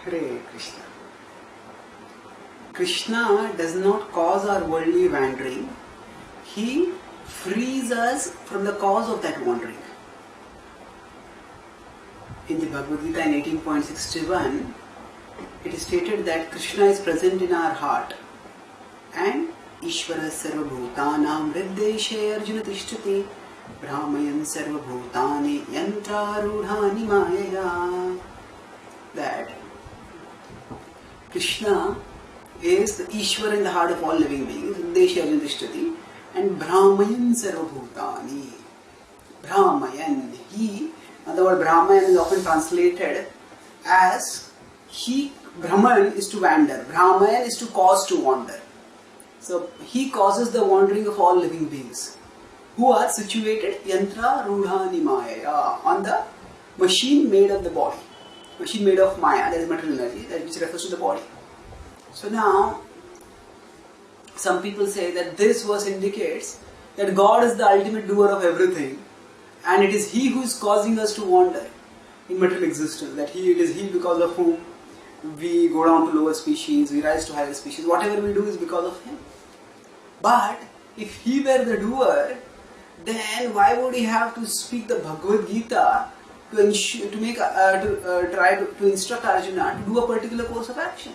Hare Krishna. Krishna does not cause our worldly wandering. He frees us from the cause of that wandering. In the Bhagavad Gita in 18.61, it is stated that Krishna is present in our heart and Ishvara sarva bhutanam hriddeshe arjuna tishtati brahmayan sarva bhutani yantrarudhani mayaya. That Krishna is the Ishvara in the heart of all living beings, hriddeshe arjuna tishtati, and brahmayan sarva bhutani. Brahmayan, he, the word Brahman is often translated as Brahman is to wander. Brahman is to cause to wander. So he causes the wandering of all living beings who are situated yantra rudhani maya, on the machine made of the body, machine made of maya, that is material energy, which refers to the body. So now some people say that this verse indicates that God is the ultimate doer of everything, and it is He who is causing us to wander in material existence. That it is He because of whom we go down to lower species, we rise to higher species. Whatever we do is because of Him. But if He were the doer, then why would He have to speak the Bhagavad Gita to instruct Arjuna to do a particular course of action?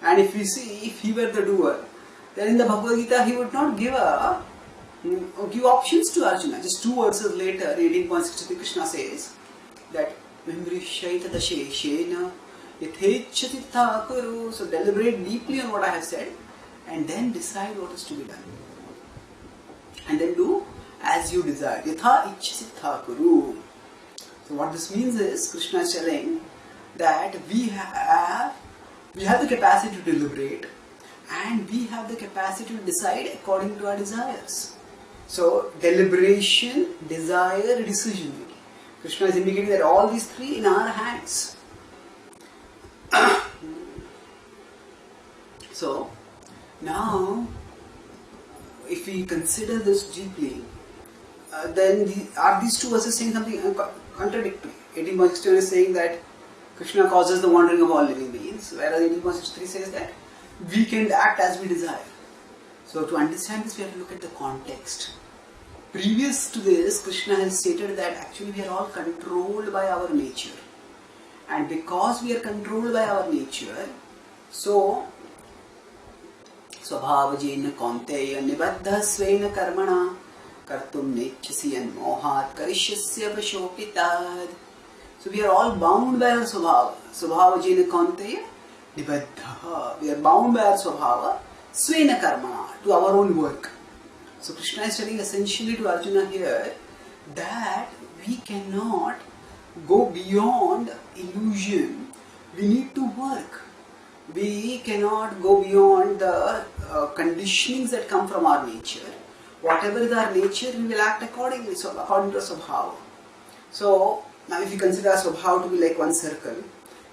And if we see, if He were the doer, then in the Bhagavad Gita He would not give options to Arjuna. Just 2 verses later, 18.63, Krishna says that so deliberate deeply on what I have said and then decide what is to be done. And then do as you desire. Yatha ichchasitha kuru. So what this means is, Krishna is telling that we have the capacity to deliberate and we have the capacity to decide according to our desires. So deliberation, desire, decision making. Krishna is indicating that all these 3 in our hands. So now if we consider this deeply, then are these 2 verses saying something contradictory? 18.61 is saying that Krishna causes the wandering of all living beings, whereas 18.63 says that we can act as we desire. So to understand this, we have to look at the context. Previous to this, Krishna has stated that actually we are all controlled by our nature. And because we are controlled by our nature, so Swabhavajena Kaunteya Nibaddha Svena Karmana Kartum Nechasi and Mohat Karishyasya Vashopitad. So we are all bound by our Swabhava. Swabhavajena Kaunteya Nibaddha. We are bound by our Swabhava Svena Karmana, to our own work. So Krishna is telling essentially to Arjuna here that we cannot go beyond illusion. We need to work. We cannot go beyond the conditionings that come from our nature. Whatever is our nature, we will act accordingly, so according to Swabhava. So now if you consider Swabhava to be like one circle,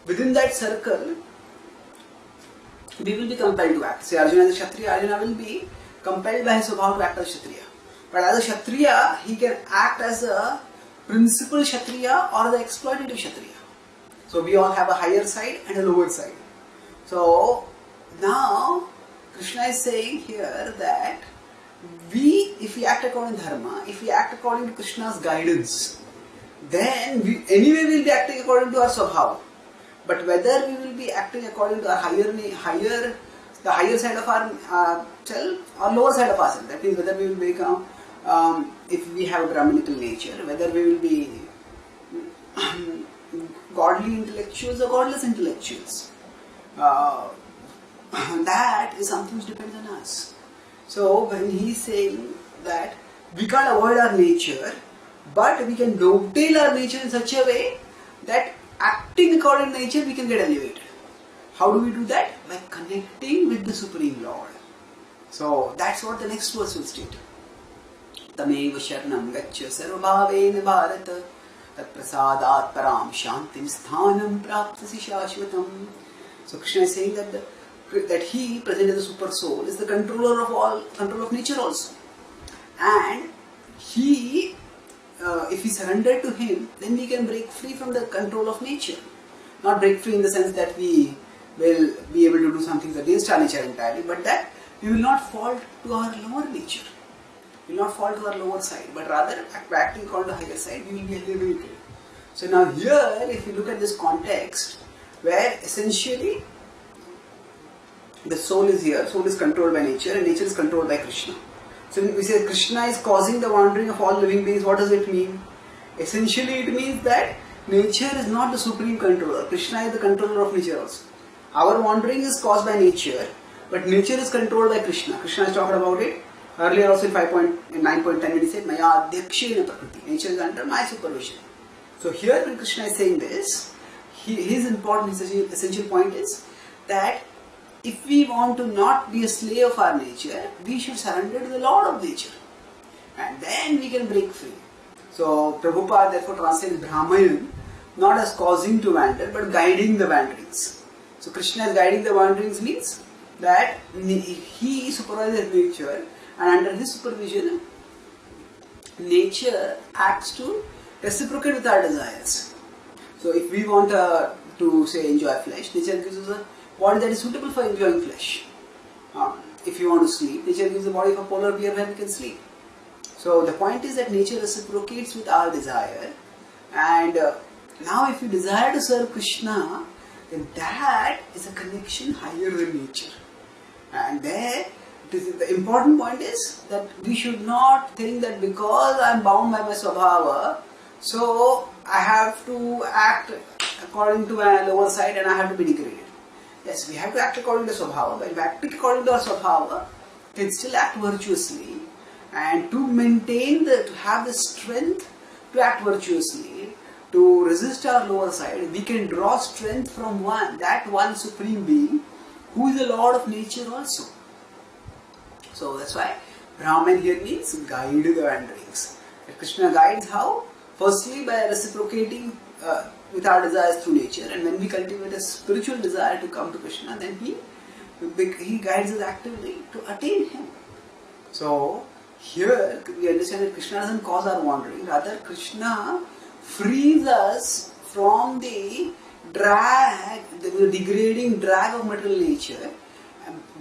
within that circle, we will be compelled to act. Say Arjuna is a Kshatriya, Arjuna will be compelled by his Swabhava to act as a Kshatriya. But as a Kshatriya, he can act as a principal Kshatriya or the exploitative Kshatriya. So we all have a higher side and a lower side. So now Krishna is saying here that if we act according to Dharma, if we act according to Krishna's guidance, then anyway we will be acting according to our Swabhava. But whether we will be acting according to our the higher side of our self or lower side of ourself, that means whether we will become, if we have a Brahmanical nature, whether we will be godly intellectuals or godless intellectuals, that is something which depends on us. So when he is saying that we can't avoid our nature, but we can dovetail our nature in such a way that acting according to nature we can get elevated. How do we do that? By connecting with the Supreme Lord. So that's what the next verse will state. Tameva Sharanam Gaccha Sarvabhavena Bharata Tat Prasadat Param Shantim Sthanam Praptasi Shashvatam. So Krishna is saying that He, present as the Super Soul, is the controller of all, control of nature also. And He, if we surrender to Him, then we can break free from the control of nature. Not break free in the sense that we will be able to do something against our nature entirely, but that we will not fall to our lower nature. We will not fall to our lower side, but rather by acting according to the higher side, we will be elevated. So now here, if you look at this context, where essentially the soul is here, soul is controlled by nature and nature is controlled by Krishna. So when we say Krishna is causing the wandering of all living beings, what does it mean? Essentially it means that nature is not the supreme controller. Krishna is the controller of nature also. Our wandering is caused by nature, but nature is controlled by Krishna. Krishna has talked about it earlier also in 9.10 when he said, Maya Adhyakshena Prakriti. Nature is under my supervision. So here when Krishna is saying this, his essential point is that if we want to not be a slave of our nature, we should surrender to the Lord of nature. And then we can break free. So Prabhupada therefore translates Brahmayan not as causing to wander, but guiding the wanderings. So Krishna is guiding the wanderings means that he supervises nature, and under his supervision, nature acts to reciprocate with our desires. So if we want to say enjoy flesh, nature gives us a body that is suitable for enjoying flesh. If you want to sleep, nature gives a body for polar bear where we can sleep. So the point is that nature reciprocates with our desire, and now if you desire to serve Krishna, then that is a connection higher than nature. And there, the important point is that we should not think that because I am bound by my swabhava, so I have to act according to my lower side and I have to be degraded. Yes, we have to act according to swabhava, but if acting according to our swabhava, we can still act virtuously. And to maintain to have the strength to act virtuously, to resist our lower side, we can draw strength from that one supreme being who is the Lord of nature also. So that's why Brahman here means guide the wanderings. Krishna guides how? Firstly by reciprocating with our desires through nature, and when we cultivate a spiritual desire to come to Krishna, then he guides us actively to attain Him. So here we understand that Krishna doesn't cause our wandering, rather Krishna frees us from the drag, the degrading drag of material nature,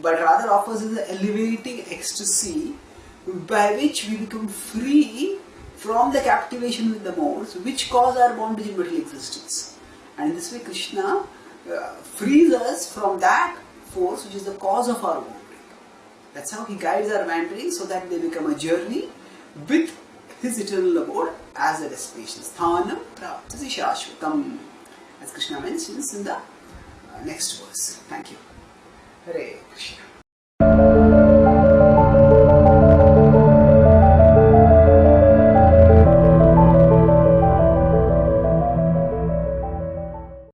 but rather offers us the elevating ecstasy by which we become free from the captivation with the modes which cause our bondage in material existence. And in this way Krishna frees us from that force which is the cause of our wandering. That's how he guides our wandering, so that they become a journey with his eternal abode as a destination. Sthanam praptasi shashvatam, as Krishna mentions in the next verse. Thank you. Hare Krishna.